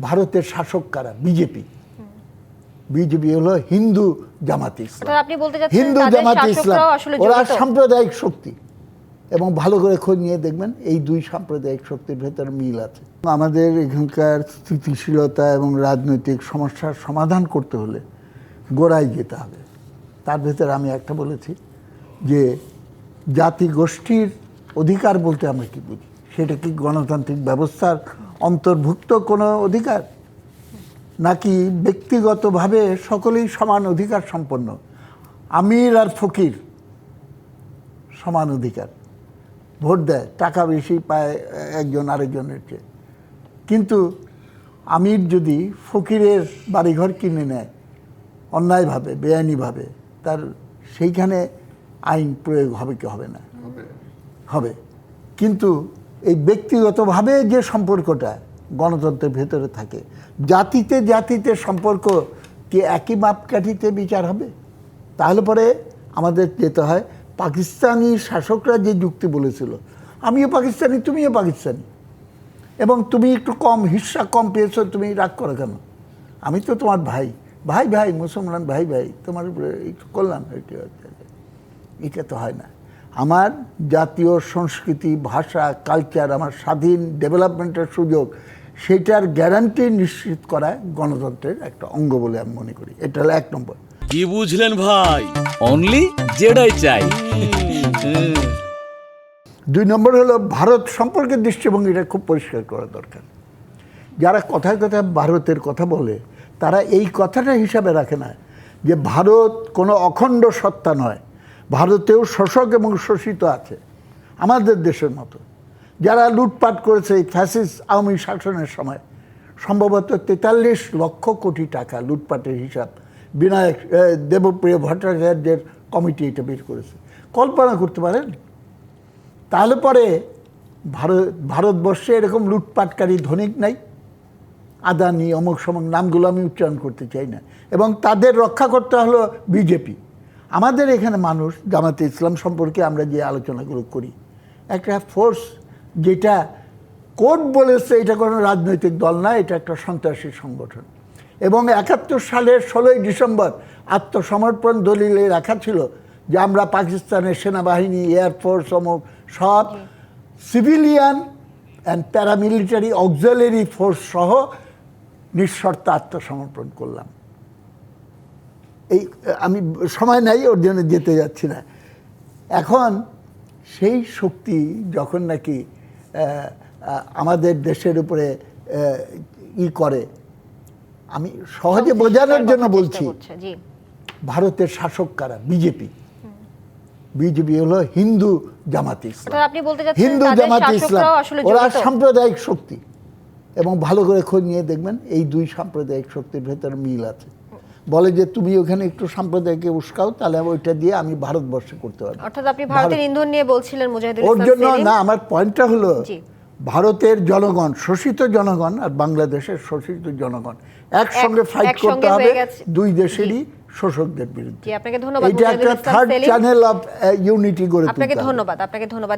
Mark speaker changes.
Speaker 1: ভারতের শাসক কারা? বিজেপি। বিজেপি হলো হিন্দু জামাতে ইসলাম।
Speaker 2: আপনি বলতে যাচ্ছেন
Speaker 1: হিন্দু জামাতে ইসলাম ওরা সাম্প্রদায়িক শক্তি, এবং ভালো করে খোঁজ নিয়ে দেখবেন এই দুই সাম্প্রদায়িক শক্তির ভেতর মিল আছে। আমাদের এখানকার স্থিতিশীলতা এবং রাজনৈতিক সমস্যার সমাধান করতে হলে গোড়ায় যেতে হবে। তার ভেতরে আমি একটা বলেছি যে জাতি গোষ্ঠীর অধিকার বলতে আমরা কি বুঝি, সেটা কি গণতান্ত্রিক ব্যবস্থার অন্তর্ভুক্ত কোনো অধিকার, নাকি ব্যক্তিগতভাবে সকলেই সমান অধিকার সম্পন্ন? আমির আর ফকির সমান অধিকার, ভোট দেয়, টাকা বেশি পায় একজন আরেকজনের চেয়ে, কিন্তু আমির যদি ফকিরের বাড়িঘর কিনে নেয় অন্যায়ভাবে বেআইনিভাবে, তার সেইখানে আইন প্রয়োগ হবে কি হবে না? হবে। কিন্তু এই ব্যক্তিগতভাবে যে সম্পর্কটা গণতন্ত্রের ভেতরে থাকে, জাতিতে জাতিতে সম্পর্ক কি একই মাপকাঠিতে বিচার হবে? তাহলে পরে আমাদের যেতে হয় পাকিস্তানি শাসকরা যে যুক্তি বলেছিল, আমিও পাকিস্তানি তুমিও পাকিস্তানি, এবং তুমি একটু কম হিস্সা কম পেয়েছো, তুমি রাগ করো কেন? আমি তো তোমার ভাই, ভাই ভাই মুসলমান ভাই ভাই, তোমার উপরে একটু করলাম, এটা তো হয় না। আমার জাতীয় সংস্কৃতি, ভাষা, কালচার, আমার স্বাধীন ডেভেলপমেন্টের সুযোগ, সেটার গ্যারান্টি নিশ্চিত করা গণতন্ত্রের একটা অঙ্গ বলে আমি মনে করি। এটা হলো 1 নম্বর।
Speaker 3: কি বুঝলেন ভাই? অনলি যেটাই চাই।
Speaker 1: 2 নম্বর হলো ভারত সম্পর্কে দৃষ্টিভঙ্গিটা খুব পরিষ্কার করা দরকার। যারা কথায় কথায় ভারতের কথা বলে, তারা এই কথাটা হিসাবে রাখে না যে ভারত কোনো অখণ্ড সত্তা নয়, ভারতেও শোষক এবং শোষিত আছে আমাদের দেশের মতো। যারা লুটপাট করেছে এই ফ্যাসিস্ট আওয়ামী শাসনের সময়, সম্ভবত 43 লক্ষ কোটি টাকা লুটপাটের হিসাব দেবপ্রিয় ভট্টাচার্যের কমিটি এটা বের করেছে। কল্পনা করতে পারেন? তাহলে পরে ভারতবর্ষে এরকম লুটপাটকারী ধনিক নাই? আদানি, অমুক সমক, নামগুলো আমি উচ্চারণ করতে চাই না, এবং তাদের রক্ষা করতে হলো বিজেপি। আমাদের এখানে মানুষ জামাতে ইসলাম সম্পর্কে আমরা যে আলোচনাগুলো করি, একটা ফোর্স যেটা কোর্ট বলেছে এটা কোনো রাজনৈতিক দল না, এটা একটা সন্ত্রাসী সংগঠন, এবং 71 সালের 16ই ডিসেম্বর আত্মসমর্পণ দলিলে রাখা ছিল যে আমরা পাকিস্তানের সেনাবাহিনী, এয়ারফোর্স, অমুক সব civilian and paramilitary auxiliary force সহ নিঃশর্ত আত্মসমর্পণ করলাম। এই আমি সময় নাই, ওর জন্য যেতে যাচ্ছি না। এখন সেই শক্তি যখন নাকি আমাদের দেশের উপরে করে, আমি সহজে বোঝানোর জন্য বলছি, ভারতের শাসক কারা? বিজেপি। বিজেপি হলো হিন্দু জামাতে ইসলাম। হিন্দু জামাতে ইসলাম ওরা সাম্প্রদায়িক শক্তি, এবং ভালো করে খোঁজ নিয়ে দেখবেন এই দুই সাম্প্রদায়িক শক্তির ভেতর মিল আছে। বলে যে তুমি ওখানে একটু সাম্প্রদায়িককে উস্কাও, তাহলে ওইটা দিয়ে আমি ভারতবর্ষে করতে পারবো।
Speaker 2: অর্থাৎ আপনি ভারতের ইন্ধন নিয়ে বলছিলেন মুজাহিদুল
Speaker 1: ইসলাম। ওর জন্য না,
Speaker 2: সেলিম।
Speaker 1: আমার পয়েন্টটা হলো ভারতের জনগণ, শোষিত জনগণ আর বাংলাদেশের শোষিত জনগণ একসঙ্গে ফাইট করতে হবে দুই দেশেরই শোষকদের বিরুদ্ধে।
Speaker 2: আপনাকে ধন্যবাদ।
Speaker 1: এটা একটা থার্ড চ্যানেল অফ ইউনিটি গড়ে তুলতে হবে।
Speaker 2: আপনাকে ধন্যবাদ।